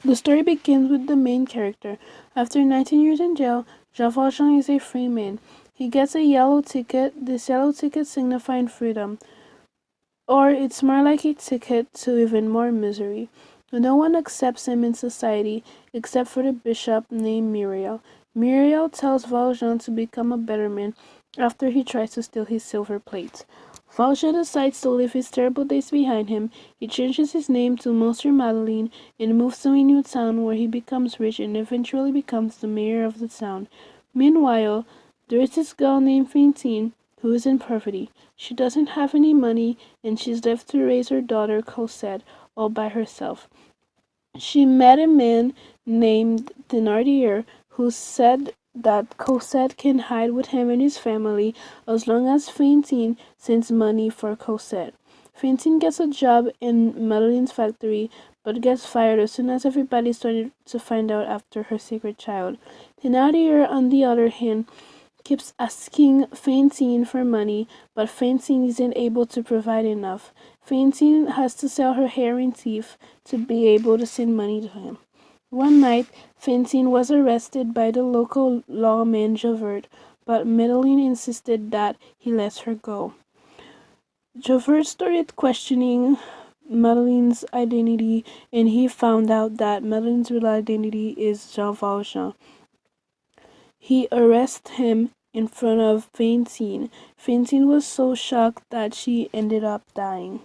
The story begins with the main character. After 19 years in jail, Jean Valjean is a free man. He gets a yellow ticket, this yellow ticket signifying freedom. Or it's more like a ticket to even more misery. No one accepts him in society except for the bishop named Muriel. Muriel tells Valjean to become a better man after he tries to steal his silver plate. Valjean decides to leave his terrible days behind him. He changes his name to Monsieur Madeleine and moves to a new town where he becomes rich and eventually becomes the mayor of the town. Meanwhile, there is this girl named Fantine who is in poverty. She doesn't have any money and she's left to raise her daughter Cosette all by herself. She met a man named Thénardier who said that Cosette can hide with him and his family as long as Fantine sends money for Cosette. Fantine gets a job in Madeleine's factory but gets fired as soon as everybody started to find out after her secret child. Thénardier, on the other hand, keeps asking Fantine for money, but Fantine isn't able to provide enough. Fantine has to sell her hair and teeth to be able to send money to him. One night, Fantine was arrested by the local lawman Javert, but Madeleine insisted that he let her go. Javert started questioning Madeleine's identity, and he found out that Madeleine's real identity is Jean Valjean. He arrested him in front of Fantine. Fantine was so shocked that she ended up dying.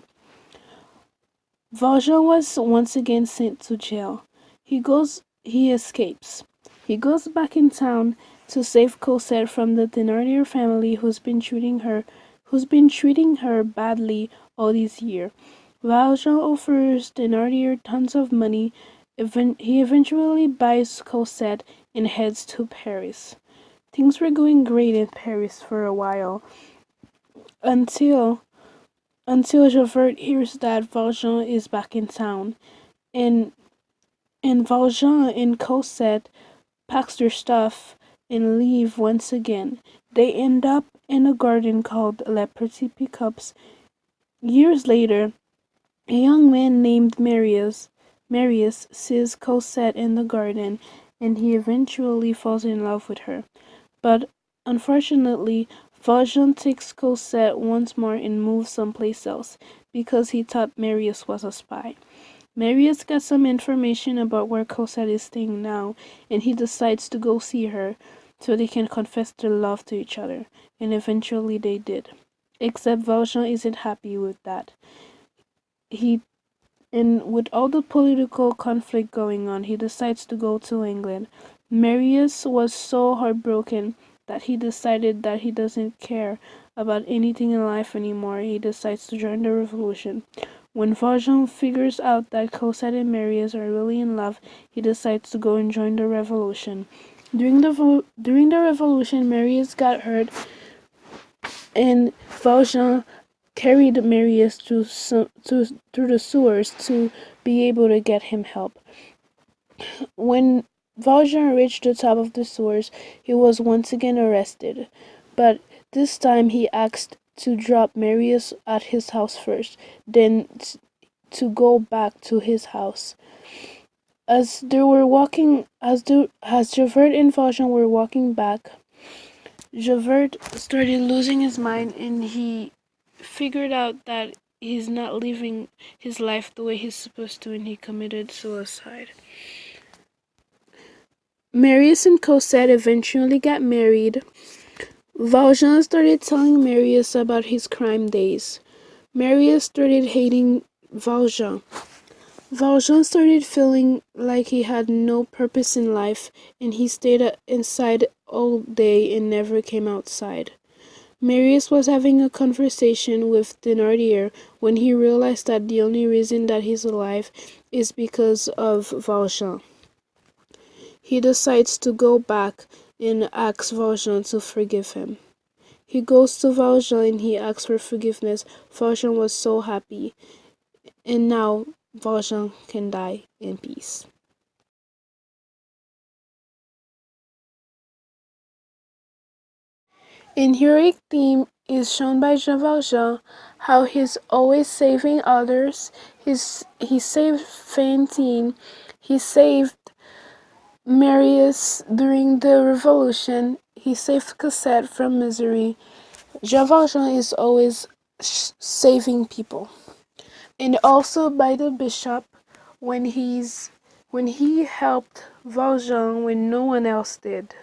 Valjean was once again sent to jail. He escapes. He goes back in town to save Cosette from the Thénardier family who's been treating her badly all these years. Valjean offers Thénardier tons of money. He eventually buys Cosette and heads to Paris. Things were going great in Paris for a while until Javert hears that Valjean is back in town, and Valjean and Cosette packs their stuff and leave once again. They end up in a garden called Les Petits Pickups. Years later, a young man named Marius sees Cosette in the garden, and he eventually falls in love with her. But unfortunately, Valjean takes Cosette once more and moves someplace else, because he thought Marius was a spy. Marius gets some information about where Cosette is staying now, and he decides to go see her, so they can confess their love to each other, and eventually they did. Except Valjean isn't happy with that. He And with all the political conflict going on, he decides to go to England. Marius was so heartbroken that he decided that he doesn't care about anything in life anymore. He decides to join the revolution. When Valjean figures out that Cosette and Marius are really in love, he decides to go and join the revolution. During the revolution, Marius got hurt, and Valjean carried Marius through the sewers to be able to get him help. When Valjean reached the top of the sewers, he was once again arrested, but this time he asked to drop Marius at his house first, then to go back to his house. As they were walking, as Javert and Valjean were walking back, Javert started losing his mind, and he figured out that he's not living his life the way he's supposed to, and he committed suicide. Marius and Cosette eventually got married. Valjean started telling Marius about his crime days. Marius started hating Valjean. Valjean started feeling like he had no purpose in life, and he stayed inside all day and never came outside. Marius was having a conversation with Thénardier when he realized that the only reason that he's alive is because of Valjean. He decides to go back and asks Valjean to forgive him. He goes to Valjean and he asks for forgiveness. Valjean was so happy, and now Valjean can die in peace. In heroic theme is shown by Jean Valjean how he's always saving others. He saved Fantine. He saved Marius during the revolution. He saved Cosette from misery. Jean Valjean is always saving people. And also by the bishop when he helped Valjean when no one else did.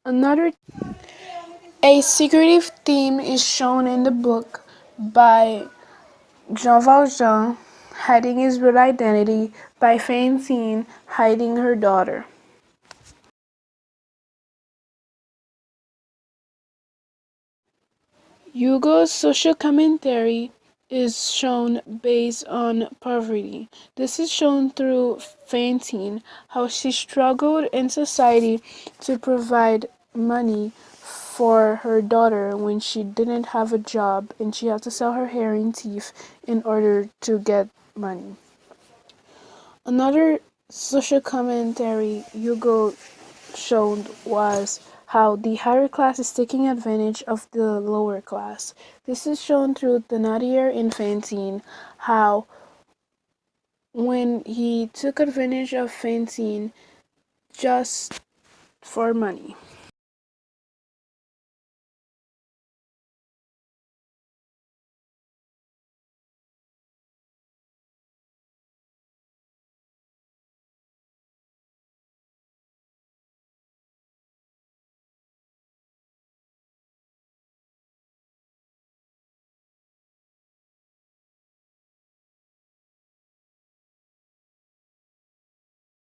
Another A secretive theme is shown in the book by Jean Valjean hiding his real identity, by Fantine hiding her daughter. Hugo's social commentary is shown based on poverty. This is shown through Fantine, how she struggled in society to provide money for her daughter when she didn't have a job and she had to sell her hair and teeth in order to get money. Another social commentary Hugo showed was how the higher class is taking advantage of the lower class. This is shown through Thénardier and Fantine, how when he took advantage of Fantine just for money.